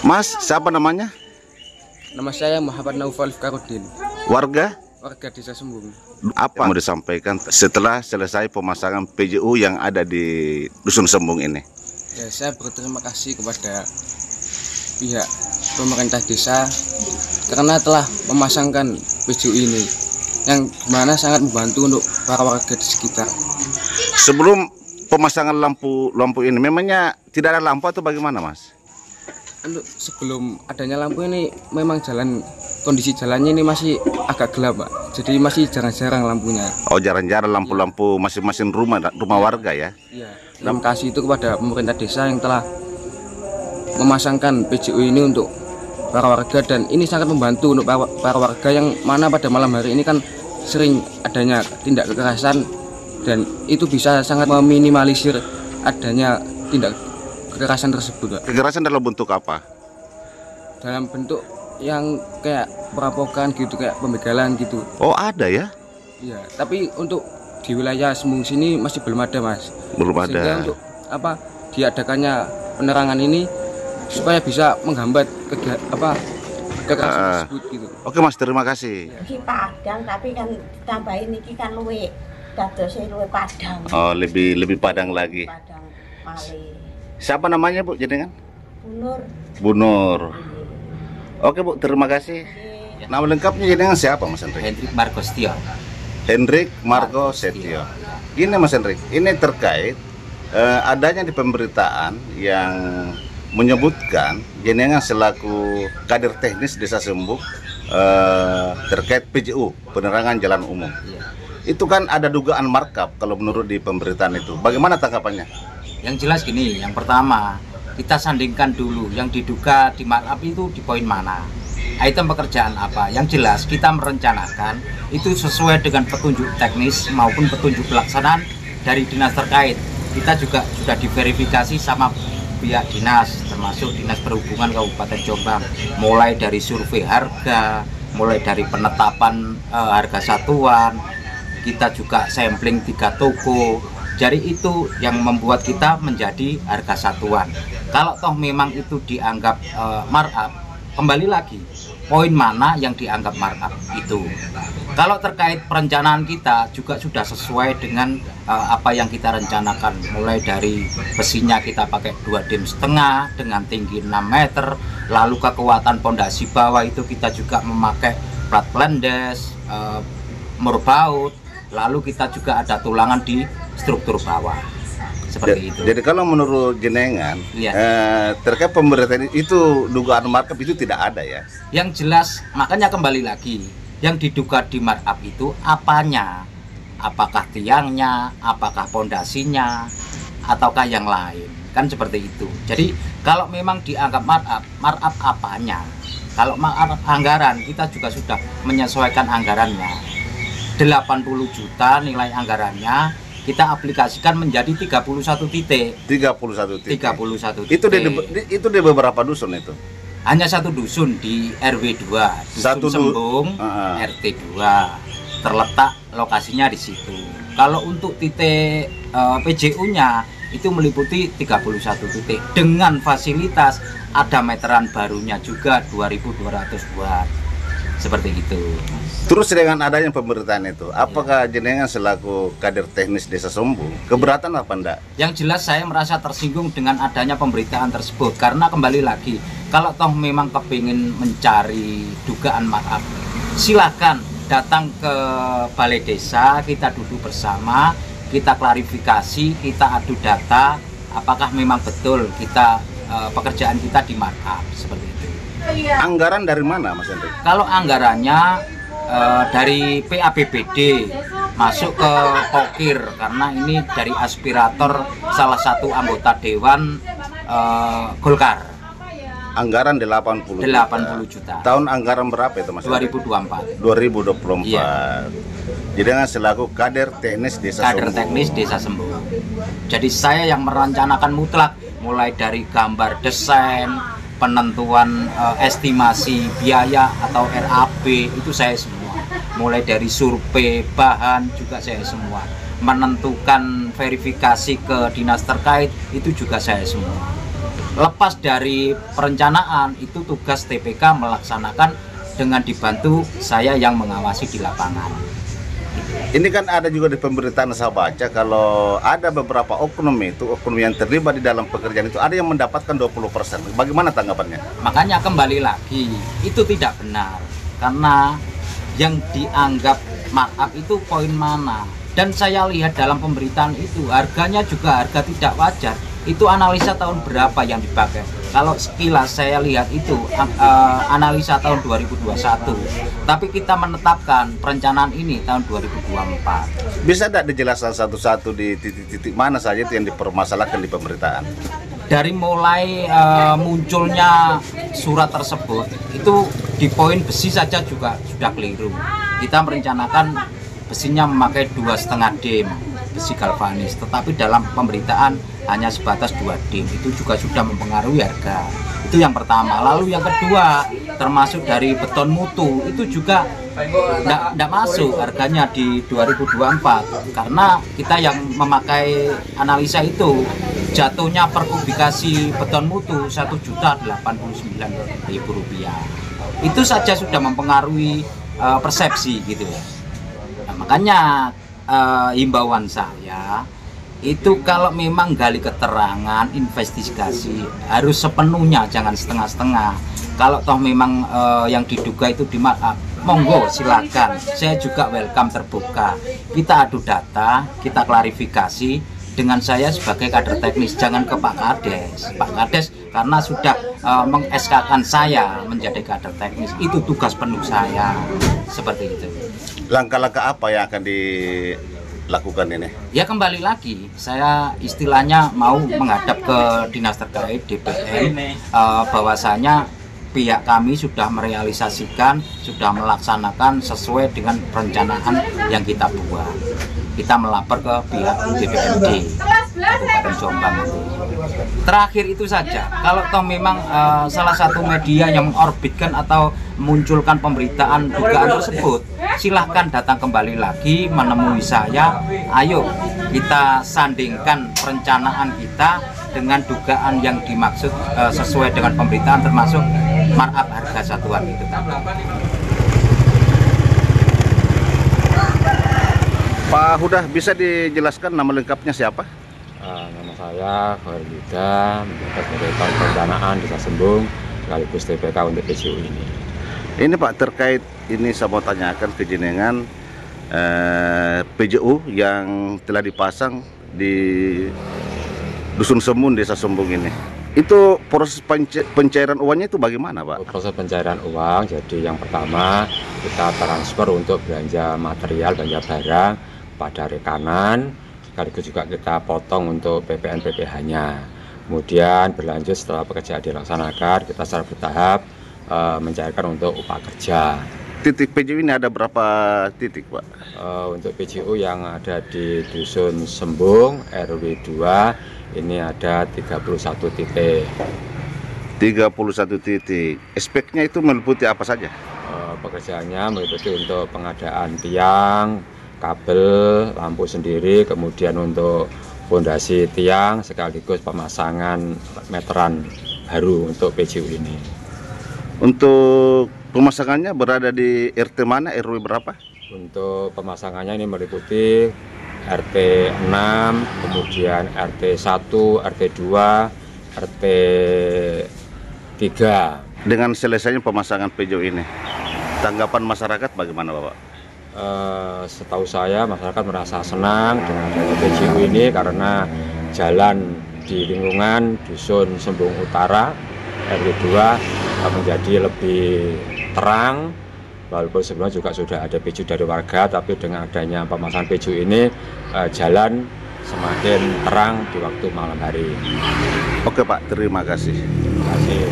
Mas, siapa namanya? Nama saya Muhammad Naufal Karudin, Warga? warga Desa Sembung. Apa yang mau disampaikan setelah selesai pemasangan PJU yang ada di Dusun Sembung ini? Ya, saya berterima kasih kepada pihak pemerintah desa karena telah memasangkan PJU ini, yang mana sangat membantu untuk para warga di sekitar. Sebelum pemasangan lampu ini, memangnya tidak ada lampu atau bagaimana, Mas? Untuk sebelum adanya lampu ini, memang kondisi jalannya ini masih agak gelap, Pak. Jadi masih jarang-jarang lampunya. Oh, jarang-jarang lampu-lampu masing-masing rumah warga ya? Iya. Terima kasih itu kepada pemerintah desa yang telah memasangkan PJU ini untuk para warga, dan ini sangat membantu untuk para warga yang mana pada malam hari ini kan sering adanya tindak kekerasan, dan itu bisa sangat meminimalisir adanya tindak kekerasan tersebut, Pak. Kekerasan dalam bentuk apa? Dalam bentuk yang kayak perampokan gitu, kayak pembegalan gitu. Oh, ada ya? Iya, tapi untuk di wilayah Sembung sini masih belum ada, Mas. Belum ada. Sehingga untuk diadakannya penerangan ini supaya bisa menghambat kekerasan tersebut gitu. Oke, Mas, terima kasih. Iki padang tapi kan tambahin iki kan luwe dadose luwe padang. Oh, lebih padang lagi. Padang malih. Siapa namanya, Bu, jenengan? Bu Nur. Oke, Bu, terima kasih. Nama lengkapnya jenengan siapa, Mas Hendrik? Hendrik Marco Setio. Hendrik Marco Setio. Gini, Mas Hendrik, ini terkait adanya di pemberitaan yang menyebutkan jenengan selaku kader teknis Desa Sembung terkait PJU, penerangan jalan umum. Itu kan ada dugaan markup kalau menurut di pemberitaan itu. Bagaimana tanggapannya? Yang jelas gini, yang pertama kita sandingkan dulu yang diduga di markup itu di poin mana, item pekerjaan apa. Yang jelas kita merencanakan itu sesuai dengan petunjuk teknis maupun petunjuk pelaksanaan dari dinas terkait. Kita juga sudah diverifikasi sama pihak dinas, termasuk Dinas Perhubungan Kabupaten Jombang, mulai dari survei harga, mulai dari penetapan harga satuan. Kita juga sampling 3 toko. Jadi itu yang membuat kita menjadi harga satuan. Kalau toh memang itu dianggap markup, kembali lagi poin mana yang dianggap markup itu. Kalau terkait perencanaan kita juga sudah sesuai dengan apa yang kita rencanakan, mulai dari besinya kita pakai 2,5 dim dengan tinggi 6 meter, lalu kekuatan pondasi bawah itu kita juga memakai plat plendes, murbaut, lalu kita juga ada tulangan di struktur bawah seperti itu. Jadi kalau menurut jenengan terkait pemberitaan itu dugaan markup itu tidak ada ya? Yang jelas makanya kembali lagi yang diduga di markup itu apanya, apakah tiangnya, apakah pondasinya, ataukah yang lain, kan seperti itu. Jadi kalau memang dianggap markup apanya? Kalau markup anggaran kita juga sudah menyesuaikan anggarannya. 80 juta nilai anggarannya kita aplikasikan menjadi 31 titik. 31 titik. 31 titik. Itu di beberapa dusun itu. Hanya satu dusun di RW 2, Dusun Sembung, RT 2. Terletak lokasinya di situ. Kalau untuk titik PJU-nya itu meliputi 31 titik dengan fasilitas ada meteran barunya juga 2.200 watt. Seperti itu. Terus dengan adanya pemberitaan itu, apakah jenengan selaku kader teknis Desa Sembung keberatan apa enggak? Yang jelas saya merasa tersinggung dengan adanya pemberitaan tersebut, karena kembali lagi kalau toh memang kepingin mencari dugaan markup, silakan datang ke balai desa, kita duduk bersama, kita klarifikasi, kita adu data apakah memang betul kita pekerjaan kita di markup seperti itu. Anggaran dari mana, Mas Hendrik? Kalau anggarannya dari PABBD masuk ke Pokir, karena ini dari aspirator salah satu anggota Dewan Golkar. Anggaran 80 juta. Tahun anggaran berapa itu, Mas? 2024. 2024. Iya. Jadi dengan selaku kader teknis Desa Sembung. Kader teknis Desa Sembung. Jadi saya yang merencanakan mutlak, mulai dari gambar desain, penentuan estimasi biaya atau RAB itu saya semua. Mulai dari survei bahan juga saya semua. Menentukan verifikasi ke dinas terkait itu juga saya semua. lepas dari perencanaan itu tugas TPK melaksanakan dengan dibantu saya yang mengawasi di lapangan. Ini kan ada juga di pemberitaan saya baca kalau ada beberapa oknum yang terlibat di dalam pekerjaan itu ada yang mendapatkan 20%. Bagaimana tanggapannya? Makanya kembali lagi itu tidak benar karena yang dianggap markup itu poin mana. Dan saya lihat dalam pemberitaan itu harganya juga harga tidak wajar. Itu analisa tahun berapa yang dipakai. Kalau sekilas saya lihat itu analisa tahun 2021. Tapi kita menetapkan perencanaan ini tahun 2024. Bisa tidak dijelaskan satu-satu di titik-titik mana saja itu yang dipermasalahkan di pemberitaan? Dari mulai munculnya surat tersebut itu di poin besi saja juga sudah keliru. Kita merencanakan besinya memakai 2,5 dim besi galvanis, tetapi dalam pemberitaan hanya sebatas 2 dim. Itu juga sudah mempengaruhi harga. Itu yang pertama. Lalu yang kedua, termasuk dari beton mutu itu juga tidak masuk harganya di 2024 karena kita yang memakai analisa itu jatuhnya per kubikasi beton mutu Rp1.089.000. Itu saja sudah mempengaruhi persepsi gitu ya. Nah, makanya himbauan saya itu kalau memang gali keterangan, investigasi harus sepenuhnya, jangan setengah-setengah. Kalau toh memang yang diduga itu di markup, monggo silakan. Saya juga welcome, terbuka. Kita adu data, kita klarifikasi dengan saya sebagai kader teknis, jangan ke Pak Kades. Pak Kades karena sudah meng-SK-kan saya menjadi kader teknis, itu tugas penuh saya. Seperti itu. Langkah-langkah apa yang akan dilakukan ini? Ya kembali lagi, saya istilahnya mau menghadap ke dinas terkait DPM bahwasanya pihak kami sudah merealisasikan, sudah melaksanakan sesuai dengan perencanaan yang kita buat. Kita melapor ke pihak BPMD Kabupaten Jombang. Terakhir itu saja, kalau toh memang salah satu media yang mengorbitkan atau munculkan pemberitaan dugaan tersebut, silahkan datang kembali lagi menemui saya. Ayo kita sandingkan perencanaan kita dengan dugaan yang dimaksud sesuai dengan pemberitaan, termasuk markup harga satuan itu tadi. Pak Huda, bisa dijelaskan nama lengkapnya siapa? Nama saya Farida, menjabat Direktur Perencanaan Desa Sembung sekaligus TPK untuk PJU ini. Ini Pak, terkait ini saya mau tanyakan ke jenengan PJU yang telah dipasang di Dusun Sembung, Desa Sembung ini. Itu proses pencairan uangnya itu bagaimana, Pak? Proses pencairan uang, jadi yang pertama kita transfer untuk belanja material, belanja barang pada rekanan, sekaligus juga kita potong untuk PPN PPh-nya. Kemudian berlanjut setelah pekerjaan dilaksanakan, kita secara bertahap mencairkan untuk upah kerja. Titik PJU ini ada berapa titik, Pak? Untuk PJU yang ada di Dusun Sembung RW 2 ini ada 31 titik. 31 titik. Speknya itu meliputi apa saja? Pekerjaannya meliputi untuk pengadaan tiang, kabel, lampu sendiri, kemudian untuk fondasi tiang sekaligus pemasangan meteran baru untuk PJU ini. Untuk pemasangannya berada di RT mana, RW berapa? Untuk pemasangannya ini meliputi RT 6, kemudian RT 1, RT 2, RT 3. Dengan selesainya pemasangan PJU ini, tanggapan masyarakat bagaimana, Bapak? Setahu saya masyarakat merasa senang dengan PJU ini karena jalan di lingkungan Dusun Sembung Utara RW 2 menjadi lebih terang. Walaupun sebelumnya juga sudah ada PJU dari warga, tapi dengan adanya pemasangan PJU ini jalan semakin terang di waktu malam hari. Oke Pak, terima kasih. Terima kasih.